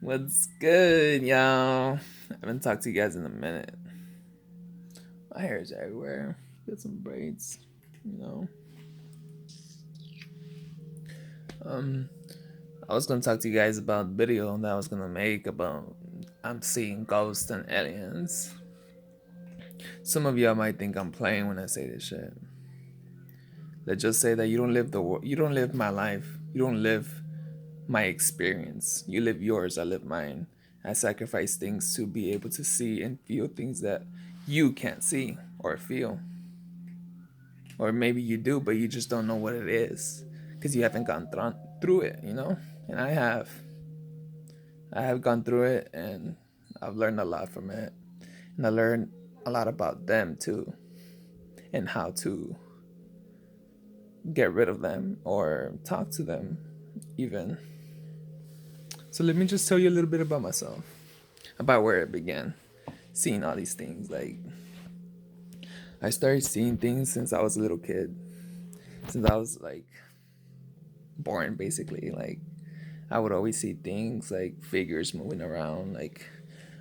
What's good, y'all? I haven't talked to you guys in a minute. My hair's everywhere. Got some braids, you know. Um, I was gonna talk to you guys about the video that I was gonna make about I'm seeing ghosts and aliens. Some of y'all might think I'm playing when I say this shit. Let's just say that you don't live my life. You don't live my experience. You live yours. I live mine. I sacrifice things to be able to see and feel things that you can't see or feel. Or maybe you do, but you just don't know what it is because you haven't gone through it, you know? And I have. I have gone through it and I've learned a lot from it. And I learned a lot about them too and how to get rid of them or talk to them even. So let me just tell you a little bit about myself, about where it began, seeing all these things. Like, I started seeing things since I was a little kid, since I was like born basically. Like, I would always see things like figures moving around. Like,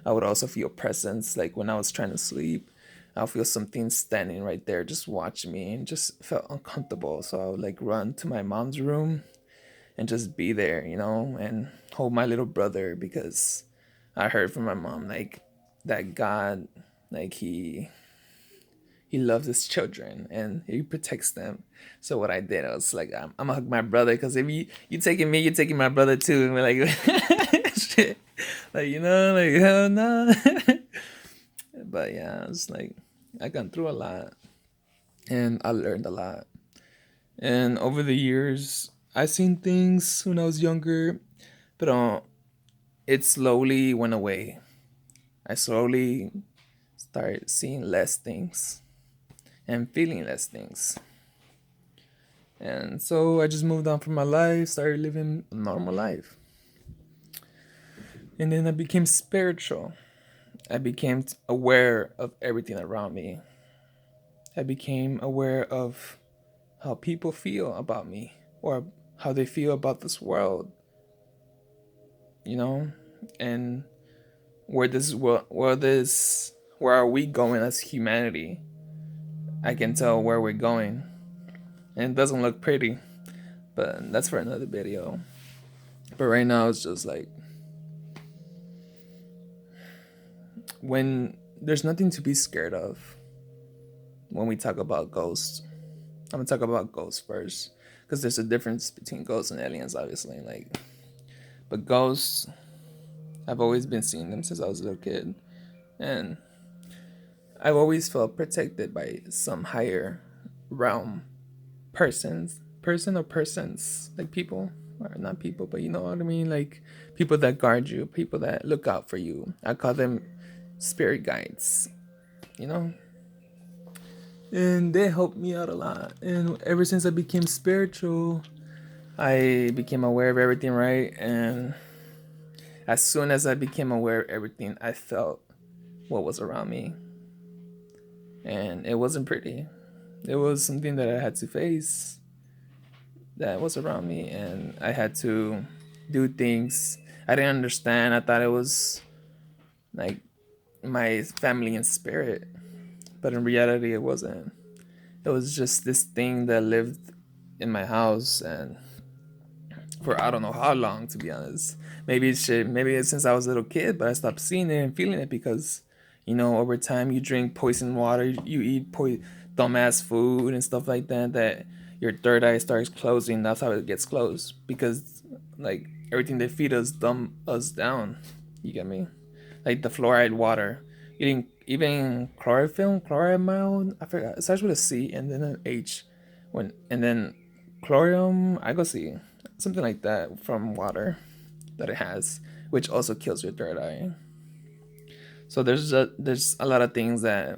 I would also feel presence. Like, when I was trying to sleep, I'll feel something standing right there just watching me and just felt uncomfortable. So I would like run to my mom's room and just be there, you know, and hold my little brother because I heard from my mom like that God, like he loves his children and he protects them. So what I did, I was like, I'm gonna hug my brother because if you taking me, you're taking my brother too. And we're like, shit, like like hell no. But yeah, it's like I gone through a lot and I learned a lot. And over the years, I seen things when I was younger, but it slowly went away. I slowly started seeing less things and feeling less things. And so I just moved on from my life, started living a normal life. And then I became spiritual. I became aware of everything around me. I became aware of how people feel about me or how they feel about this world, you know? And where are we going as humanity? I can tell where we're going. And it doesn't look pretty, but that's for another video. But right now it's just like when there's nothing to be scared of when we talk about ghosts. I'm gonna talk about ghosts first because there's a difference between ghosts and aliens, obviously. Like, but ghosts, I've always been seeing them since I was a little kid, and I've always felt protected by some higher realm person or persons, like people, or not people, but you know what I mean, like people that guard you, people that look out for you. I call them spirit guides, you know, and they helped me out a lot. And ever since I became spiritual, I became aware of everything, right? And as soon as I became aware of everything, I felt what was around me, and it wasn't pretty. It was something that I had to face, that was around me, and I had to do things I didn't understand. I thought it was like my family and spirit, but in reality, it wasn't. It was just this thing that lived in my house and for I don't know how long, to be honest. Maybe it's since I was a little kid, but I stopped seeing it and feeling it because, over time you drink poison water, you eat dumbass food and stuff like that. That your third eye starts closing. That's how it gets closed because, like, everything they feed us dumb us down. You get me? Like the fluoride water, eating even chlorophyll, chloramine. I forgot. It starts with a C and then an H, and then chlorium. I go see something like that from water that it has, which also kills your third eye. So there's a lot of things that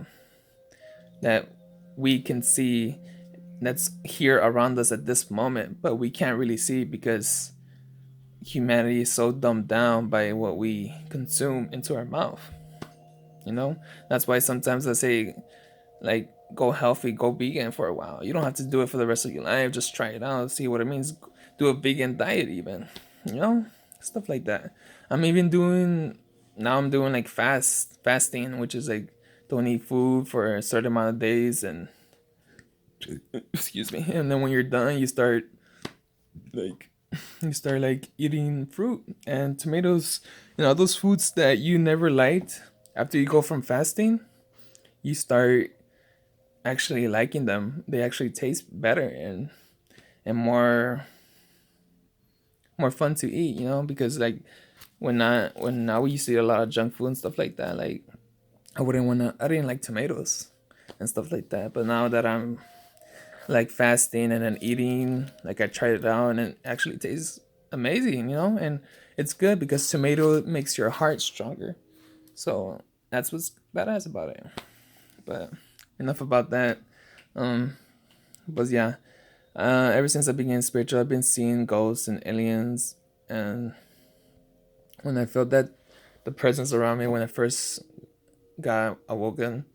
we can see that's here around us at this moment, but we can't really see because humanity is so dumbed down by what we consume into our mouth. You know, that's why sometimes I say, like, go healthy, go vegan for a while. You don't have to do it for the rest of your life. Just try it out, see what it means. Do a vegan diet, even. You know, stuff like that. I'm even doing now. I'm doing like fasting, which is like don't eat food for a certain amount of days, and excuse me. And then when you're done, like you start like eating fruit and tomatoes. You know those foods that you never liked. After you go from fasting, you start actually liking them. They actually taste better and more fun to eat. You know because like when now we used to eat a lot of junk food and stuff like that. Like I didn't like tomatoes and stuff like that. But now that I'm like fasting and then eating, like I tried it out and it actually tastes amazing, and it's good because tomato makes your heart stronger. So that's what's badass about it. But enough about that. Um, but yeah, ever since I began spiritual, I've been seeing ghosts and aliens, and when I felt that the presence around me when I first got awoken,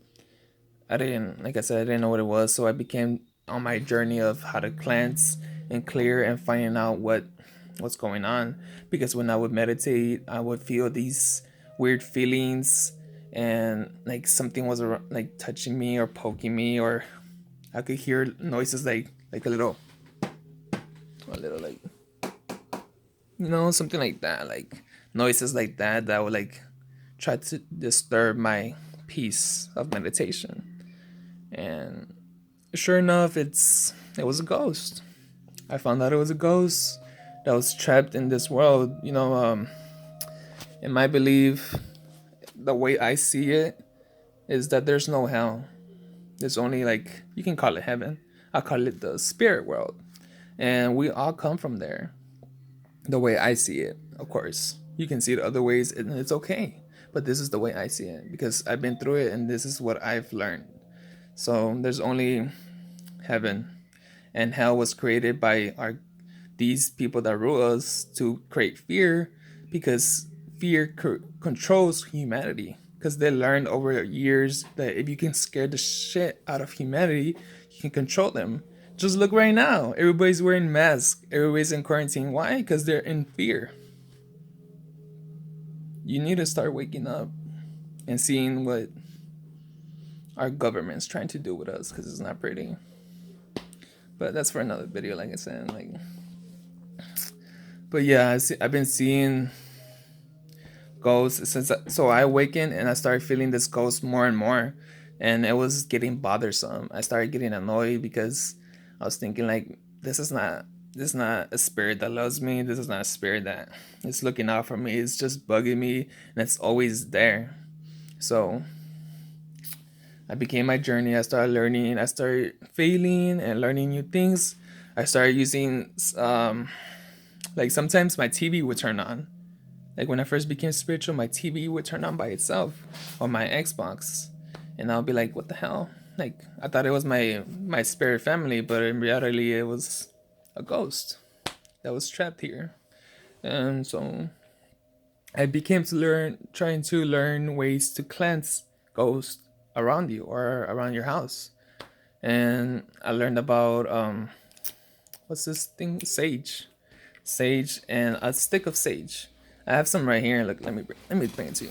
I didn't, like I said, I didn't know what it was. So I became on my journey of how to cleanse and clear and finding out what's going on. Because when I would meditate, I would feel these weird feelings and like something was like touching me or poking me, or I could hear noises like a little like something like that, like noises like that would like try to disturb my peace of meditation. And sure enough, it was a ghost. I found out it was a ghost that was trapped in this world. In my belief, the way I see it is that there's no hell. There's only like you can call it heaven. I call it the spirit world, and we all come from there. The way I see it, of course, you can see it other ways, and it's okay. But this is the way I see it because I've been through it, and this is what I've learned. So there's only heaven, and hell was created by our these people that rule us to create fear, because fear controls humanity. Because they learned over years that if you can scare the shit out of humanity, you can control them. Just look right now. Everybody's wearing masks. Everybody's in quarantine. Why? Because they're in fear. You need to start waking up and seeing what our government's trying to do with us, because it's not pretty. But that's for another video, like I said. But yeah, I've been seeing ghosts since. So I awakened and I started feeling this ghost more and more, and it was getting bothersome. I started getting annoyed because I was thinking like, this is not a spirit that loves me. This is not a spirit that is looking out for me. It's just bugging me, and it's always there. So I became my journey. I started learning. I started failing and learning new things. I started using like sometimes my TV would turn on. Like when I first became spiritual, my TV would turn on by itself on my Xbox, and I'll be like, "What the hell?" Like I thought it was my spirit family, but in reality, it was a ghost that was trapped here. And so I became trying to learn ways to cleanse ghosts around you or around your house. And I learned about what's this thing? Sage and a stick of sage. I have some right here. Look, let me bring it to you.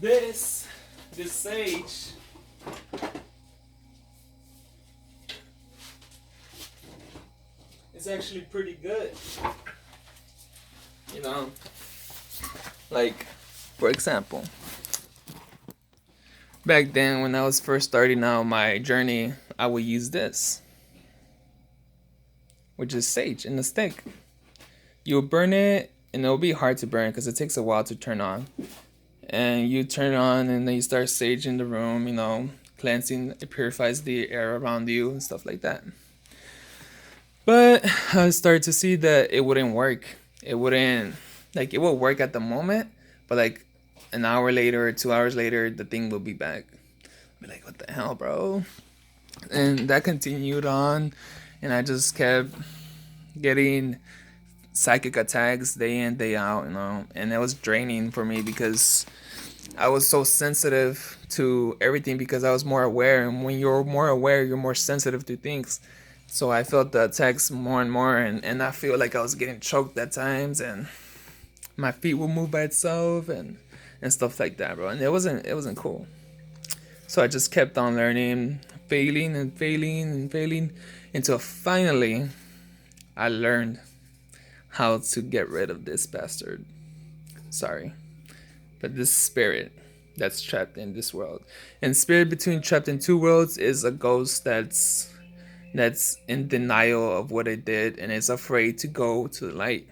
This sage is actually pretty good. You know, like for example, back then when I was first starting out my journey, I would use this, which is sage in a stick. You'll burn it, and it'll be hard to burn because it takes a while to turn on. And you turn it on, and then you start saging the room, cleansing, it purifies the air around you and stuff like that. But I started to see that it wouldn't work. It wouldn't, like, it will work at the moment, but like an hour later or 2 hours later, the thing will be back. I'll be like, what the hell, bro? And that continued on, and I just kept getting psychic attacks day in, day out, and it was draining for me because I was so sensitive to everything because I was more aware. And when you're more aware, you're more sensitive to things. So I felt the attacks more and more, and I feel like I was getting choked at times, and my feet would move by itself, and stuff like that, bro. And it wasn't cool. So I just kept on learning, failing and failing and failing, until finally I learned how to get rid of this bastard. Sorry, but this spirit that's trapped in this world. And spirit between trapped in two worlds is a ghost that's in denial of what it did and is afraid to go to the light.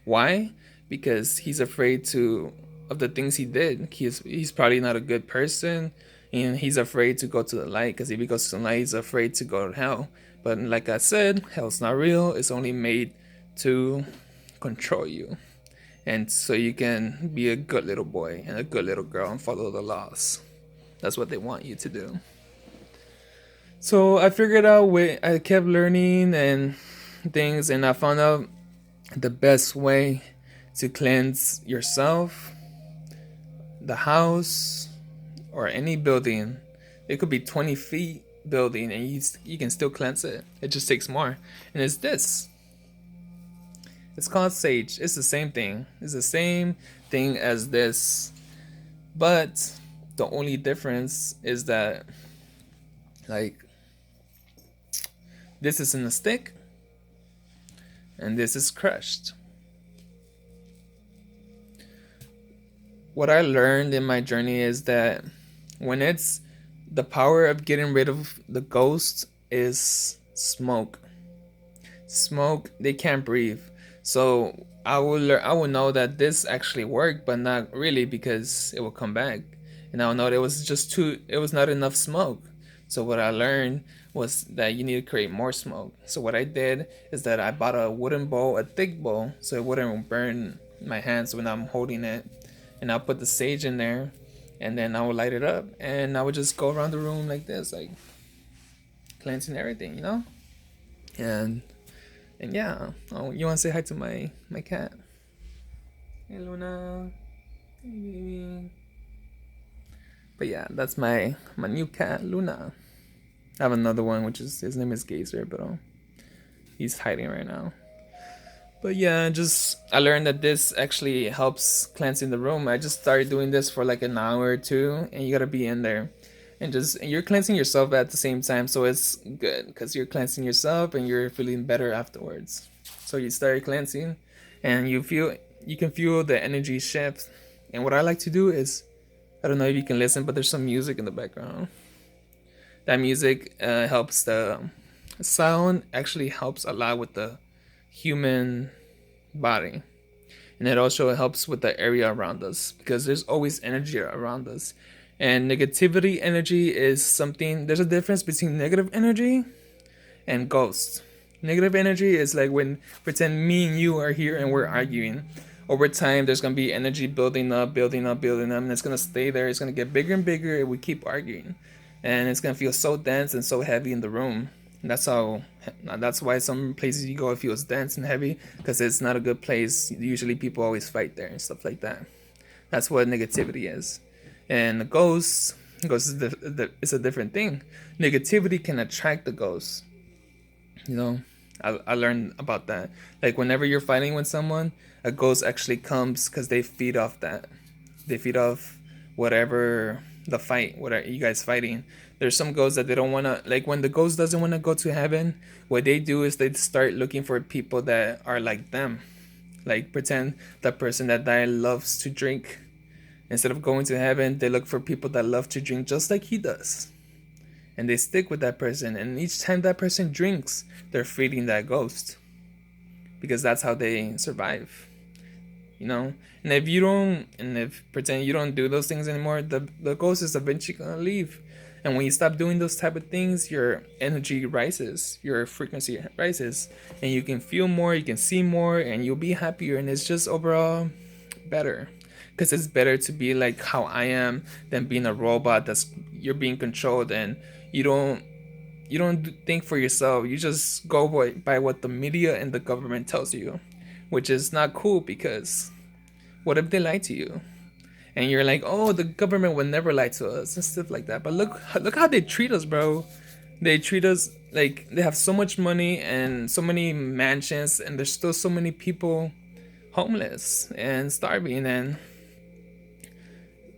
Why? Because he's afraid to of the things he did. He's probably not a good person, and he's afraid to go to the light, because if he goes to the light, he's afraid to go to hell. But like I said, hell's not real. It's only made to control you, and so you can be a good little boy and a good little girl and follow the laws. That's what they want you to do. So I figured out I kept learning and things, and I found out the best way to cleanse yourself, the house, or any building. It could be 20 feet building, and you can still cleanse it. It just takes more. And it's this. It's called sage. It's the same thing. It's the same thing as this. But the only difference is that, like, this is in a stick and this is crushed. What I learned in my journey is that when it's the power of getting rid of the ghost is smoke. Smoke, they can't breathe. So I will know that this actually worked, but not really, because it will come back. And I will know it was not enough smoke. So what I learned was that you need to create more smoke. So what I did is that I bought a wooden bowl, a thick bowl, so it wouldn't burn my hands when I'm holding it. And I'll put the sage in there, and then I would light it up, and I would just go around the room like this, like cleansing everything, you know? And yeah, oh, you want to say hi to my cat? Hey Luna, hey baby. But yeah, that's my new cat, Luna. I have another one, which is his name is Gazer, but he's hiding right now. But yeah, just I learned that this actually helps cleansing the room. I just started doing this for like an hour or two, and you gotta be in there, and you're cleansing yourself at the same time, so it's good because you're cleansing yourself and you're feeling better afterwards. So you start cleansing, and you can feel the energy shift. And what I like to do is, I don't know if you can listen, but there's some music in the background. That music helps the sound actually helps a lot with the human body, and it also helps with the area around us, because there's always energy around us. And negativity energy is something, there's a difference between negative energy and ghosts. Negative energy is like when, pretend me and you are here and we're arguing. Over time there's gonna be energy building up, building up, building up, and it's gonna stay there. It's gonna get bigger and bigger if we keep arguing, and it's gonna feel so dense and so heavy in the room. That's why some places you go, it feels dense and heavy, because it's not a good place. Usually people always fight there and stuff like that. That's what negativity is. And the ghosts is it's a different thing. Negativity can attract the ghosts, you know. I learned about that. Like whenever you're fighting with someone, a ghost actually comes because they feed off that. They feed off whatever the fight, whatever you guys fighting. There's some ghosts that they don't wanna, like when the ghost doesn't wanna go to heaven, what they do is they start looking for people that are like them. Like pretend the person that died loves to drink. Instead of going to heaven, they look for people that love to drink just like he does. And they stick with that person, and each time that person drinks, they're feeding that ghost, because that's how they survive, you know. And if pretend you don't do those things anymore, the ghost is eventually gonna leave. And when you stop doing those type of things, your energy rises, your frequency rises, and you can feel more, you can see more, and you'll be happier, and it's just overall better. Because it's better to be like how I am than being a robot that's you're being controlled, and you don't think for yourself. You just go by what the media and the government tells you, which is not cool, because what if they lie to you? And you're like, oh, the government would never lie to us and stuff like that. But look how they treat us, bro. They treat us like they have so much money and so many mansions, and there's still so many people homeless and starving. And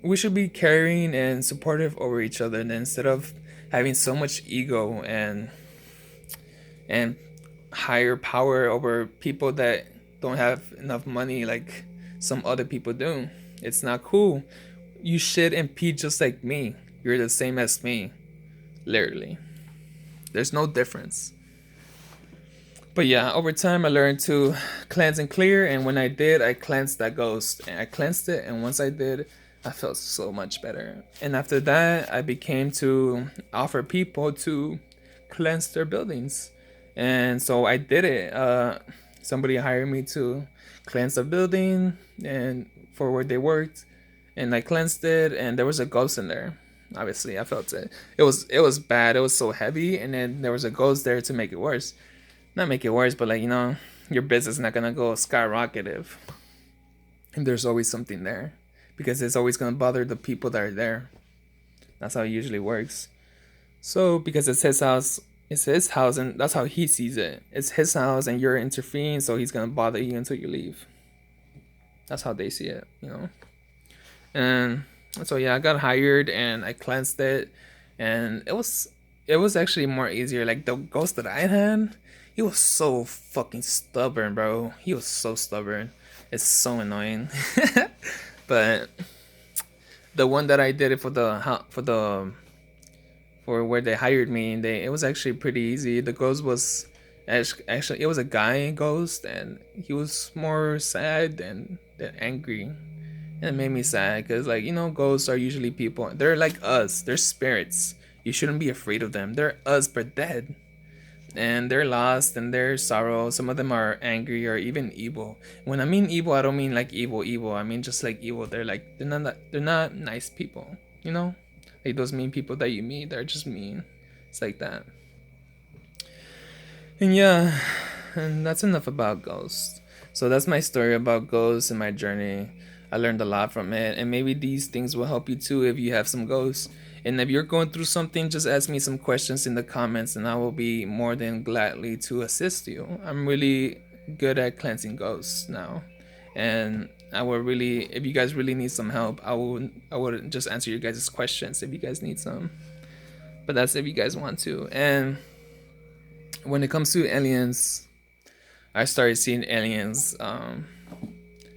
we should be caring and supportive over each other, and instead of having so much ego and higher power over people that don't have enough money like some other people do. It's not cool. You shit and pee just like me. You're the same as me. Literally. There's no difference. But yeah, over time I learned to cleanse and clear, and when I did, I cleansed that ghost. And I cleansed it, and once I did, I felt so much better. And after that, I became to offer people to cleanse their buildings. And so I did it. Somebody hired me to cleanse the building and for where they worked, and I cleansed it, and there was a ghost in there. Obviously, I felt it. It was bad. It was so heavy, and then there was a ghost there to make it worse. Not make it worse, but like your business is not gonna go skyrocketive. And there's always something there, because it's always gonna bother the people that are there. That's how it usually works. So because it's his house, and that's how he sees it. It's his house, and you're interfering, so he's gonna bother you until you leave. That's how they see it. And so yeah, I got hired and I cleansed it, and it was actually more easier. Like the ghost that I had, he was so fucking stubborn, bro. He was so stubborn. It's so annoying. But the one that I did it for where they hired me, it was actually pretty easy. The ghost was actually, it was a guy ghost, and he was more sad than angry. And it made me sad because, like, ghosts are usually people. They're like us. They're spirits. You shouldn't be afraid of them. They're us but dead, and they're lost and they're sorrow. Some of them are angry or even evil. When I mean evil, I don't mean like evil evil. I mean just like evil. They're not nice people. You know, like those mean people that you meet. They're just mean. It's like that. And yeah, and that's enough about ghosts. So that's my story about ghosts and my journey. I learned a lot from it, and maybe these things will help you too if you have some ghosts. And if you're going through something, just ask me some questions in the comments, and I will be more than gladly to assist you. I'm really good at cleansing ghosts now, and I will really, if you guys really need some help, I would just answer your guys' questions if you guys need some. But that's if you guys want to. And when it comes to aliens, I started seeing aliens.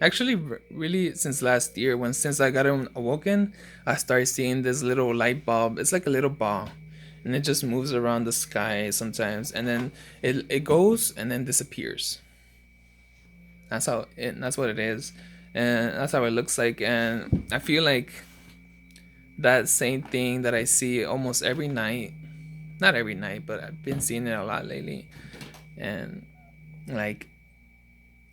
Actually, really since last year, since I got awoken, I started seeing this little light bulb. It's like a little ball, and it just moves around the sky sometimes, and then it goes and then disappears. That's what it is, and that's how it looks like. And I feel like that same thing that I see almost every night. Not every night, but I've been seeing it a lot lately, and like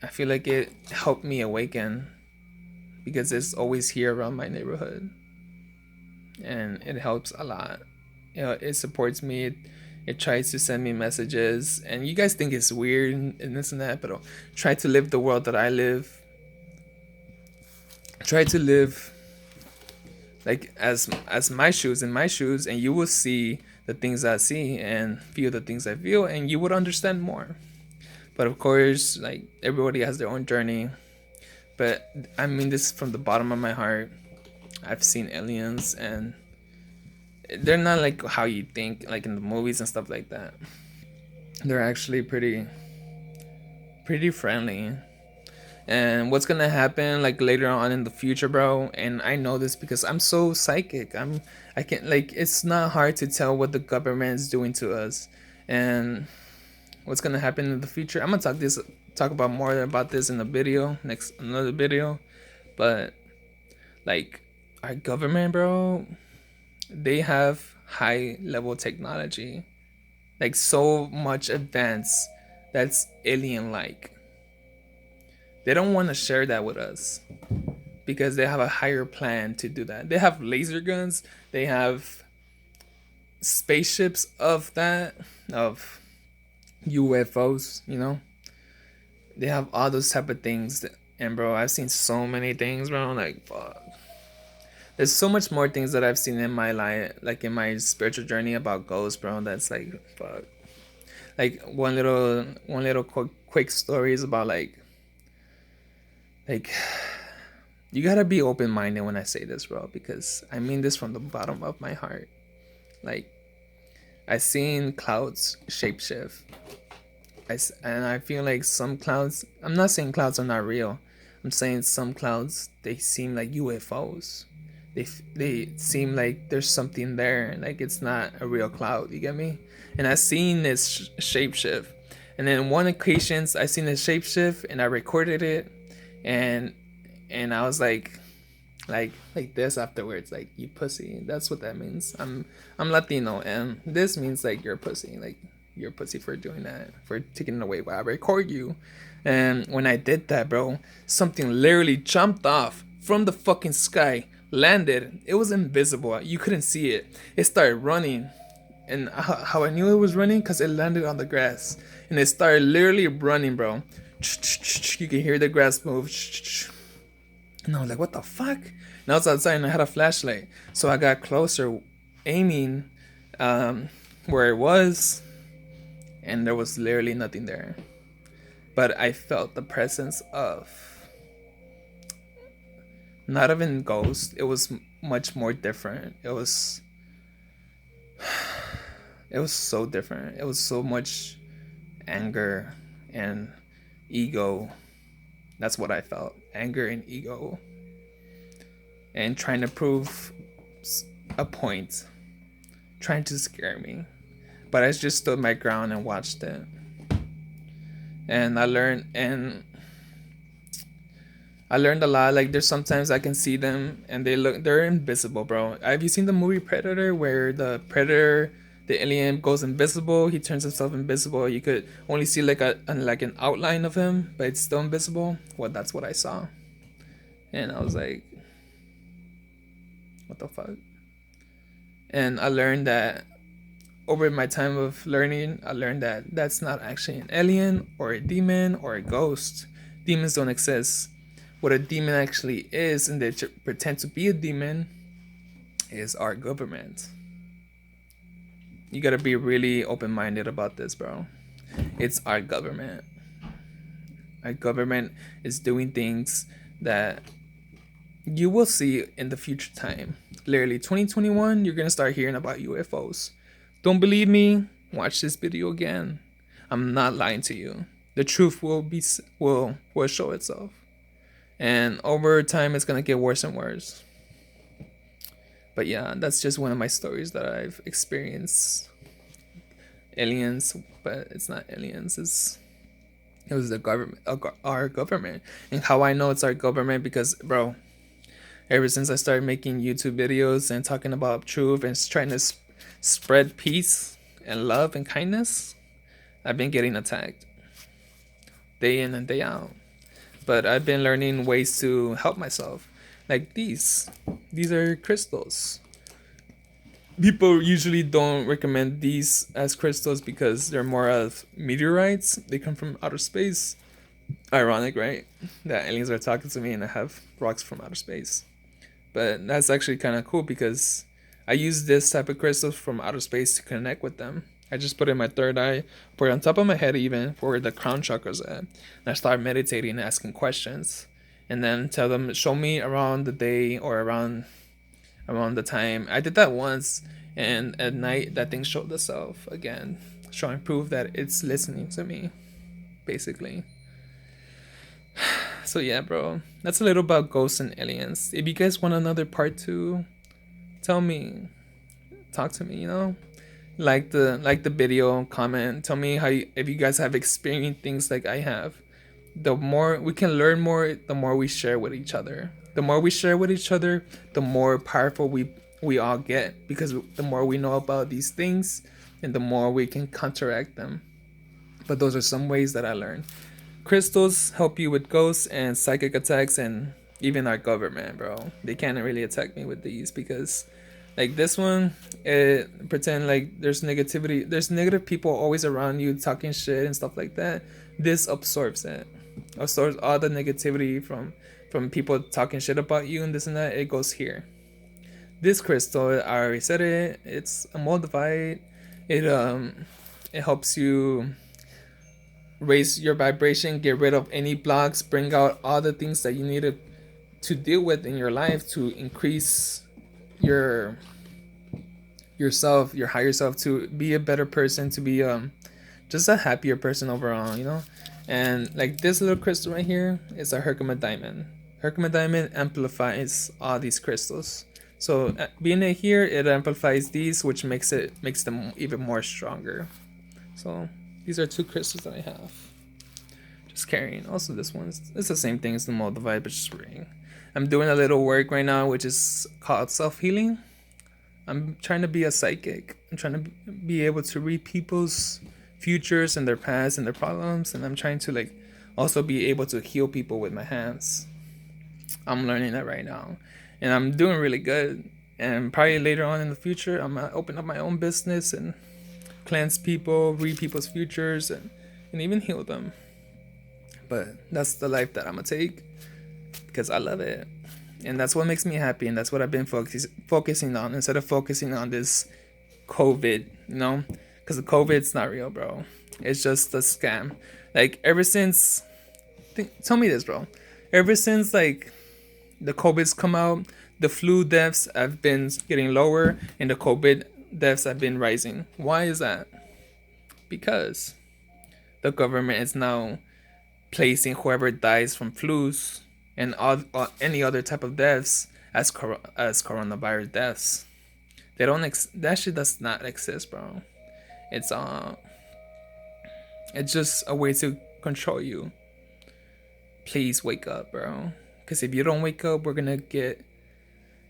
I feel like it helped me awaken because it's always here around my neighborhood, and it helps a lot. It supports me. It tries to send me messages, and you guys think it's weird and this and that, but I'll try to live the world that I live. Try to live like as my shoes, and you will see the things I see and feel the things I feel, and you would understand more. But of course, like everybody has their own journey. But I mean this from the bottom of my heart. I've seen aliens, and they're not like how you think, like in the movies and stuff like that. They're actually pretty friendly. And what's gonna happen like later on in the future, bro? And I know this because I'm so psychic. I can't, like, it's not hard to tell what the government is doing to us, and what's gonna happen in the future. I'm gonna talk about more about this in the video, next another video. But like our government, bro, they have high level technology, like so much advanced that's alien like. They don't want to share that with us because they have a higher plan to do that. They have laser guns, they have spaceships of UFOs, They have all those type of things and bro, I've seen so many things, bro, like fuck. There's so much more things that I've seen in my life, like in my spiritual journey about ghosts, bro. That's like fuck. Like one little quick story is about like you gotta be open minded when I say this, bro, because I mean this from the bottom of my heart. Like I seen clouds shapeshift. And I feel like some clouds. I'm not saying clouds are not real. I'm saying some clouds they seem like UFOs. They seem like there's something there, like it's not a real cloud. You get me? And I seen this shapeshift, and then one occasions I seen this shapeshift, and I recorded it, and I was like this afterwards, like you pussy. That's what that means. I'm Latino, and this means like you're a pussy, like you're a pussy for doing that, for taking it away while I record you. And when I did that, bro, something literally jumped off from the fucking sky, landed. It was invisible. You couldn't see it. It started running, and how I knew it was running because it landed on the grass, and it started literally running, bro. You can hear the grass move. And I was like, what the fuck? And I was outside and I had a flashlight. So I got closer, aiming where it was, and there was literally nothing there. But I felt the presence of not even ghost. It was much more different. It was so different. It was so much anger and ego. That's what I felt. Anger and ego. And trying to prove a point. Trying to scare me. But I just stood my ground and watched it. And I learned a lot. Like there's sometimes I can see them and they're invisible, bro. Have you seen the movie Predator where the predator, the alien goes invisible, he turns himself invisible. You could only see like an outline of him, but it's still invisible. Well, that's what I saw. And I was like, what the fuck? And I learned that over my time of learning, I learned that that's not actually an alien or a demon or a ghost. Demons don't exist. What a demon actually is, and they pretend to be a demon, is our government. You gotta be really open-minded about this, bro. It's our government. Our government is doing things that you will see in the future time. Literally, 2021, you're gonna start hearing about UFOs. Don't believe me? Watch this video again. I'm not lying to you. The truth will show itself. And over time, it's gonna get worse and worse. But yeah, that's just one of my stories that I've experienced. Aliens, but it's not aliens. It was the government, our government, and how I know it's our government because, bro, ever since I started making YouTube videos and talking about truth and trying to spread peace and love and kindness, I've been getting attacked day in and day out. But I've been learning ways to help myself. Like these are crystals. People usually don't recommend these as crystals because they're more of meteorites. They come from outer space. Ironic, right? That aliens are talking to me and I have rocks from outer space. But that's actually kind of cool because I use this type of crystals from outer space to connect with them. I just put it in my third eye, put it on top of my head even, where the crown chakras at. And I start meditating and asking questions. And then tell them, show me around the day or around the time. I did that once, and at night that thing showed itself again, showing proof that it's listening to me, basically. So yeah, bro, that's a little about ghosts and aliens. If you guys want another part 2, tell me, talk to me, like the video, comment, tell me if you guys have experienced things like I have. The more we can learn more, the more we share with each other. The more we share with each other, the more powerful we all get, because the more we know about these things and the more we can counteract them. But those are some ways that I learned. Crystals help you with ghosts and psychic attacks, and even our government, bro. They can't really attack me with these because like this one, it pretend like there's negativity, there's negative people always around you talking shit and stuff like that. This absorbs all the negativity from people talking shit about you and this and that. It goes here. This crystal, I already said it. It's a moldavite. It helps you raise your vibration, get rid of any blocks, bring out all the things that you need to deal with in your life to increase your yourself, your higher self, to be a better person, to be just a happier person overall, you know. And like this little crystal right here is a Herkimer diamond. Herkimer diamond amplifies all these crystals. So being it here, it amplifies these, which makes them even more stronger. So these are two crystals that I have. Just carrying. Also this one's it's the same thing as the moldavite, but just ring. I'm doing a little work right now, which is called self healing. I'm trying to be a psychic. I'm trying to be able to read people's futures and their past and their problems, and I'm trying to like also be able to heal people with my hands. I'm learning that right now, and I'm doing really good. And probably later on in the future, I'm gonna open up my own business and cleanse people, read people's futures, and even heal them. But that's the life that I'm gonna take because I love it, and that's what makes me happy, and that's what I've been focusing on instead of focusing on this COVID, you know, because the COVID's not real, bro. It's just a scam. Like ever since, tell me this, bro. Ever since like the COVID's come out, the flu deaths have been getting lower, and the COVID deaths have been rising. Why is that? Because the government is now placing whoever dies from flus and any other type of deaths as as coronavirus deaths. They don't that shit does not exist, bro. It's it's just a way to control you. Please wake up, bro. Cause if you don't wake up,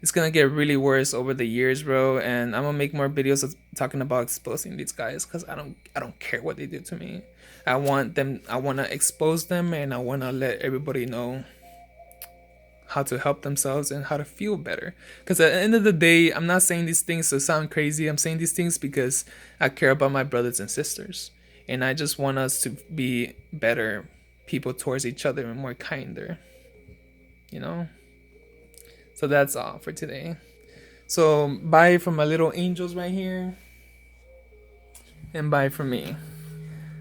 it's gonna get really worse over the years, bro. And I'm gonna make more videos talking about exposing these guys, cause I don't care what they do to me. I wanna expose them, and I wanna let everybody know how to help themselves and how to feel better. Because at the end of the day, I'm not saying these things to sound crazy. I'm saying these things because I care about my brothers and sisters. And I just want us to be better people towards each other and more kinder. You know? So that's all for today. So bye from my little angels right here. And bye from me.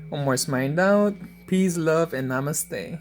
One more smiling out. Peace, love, and namaste.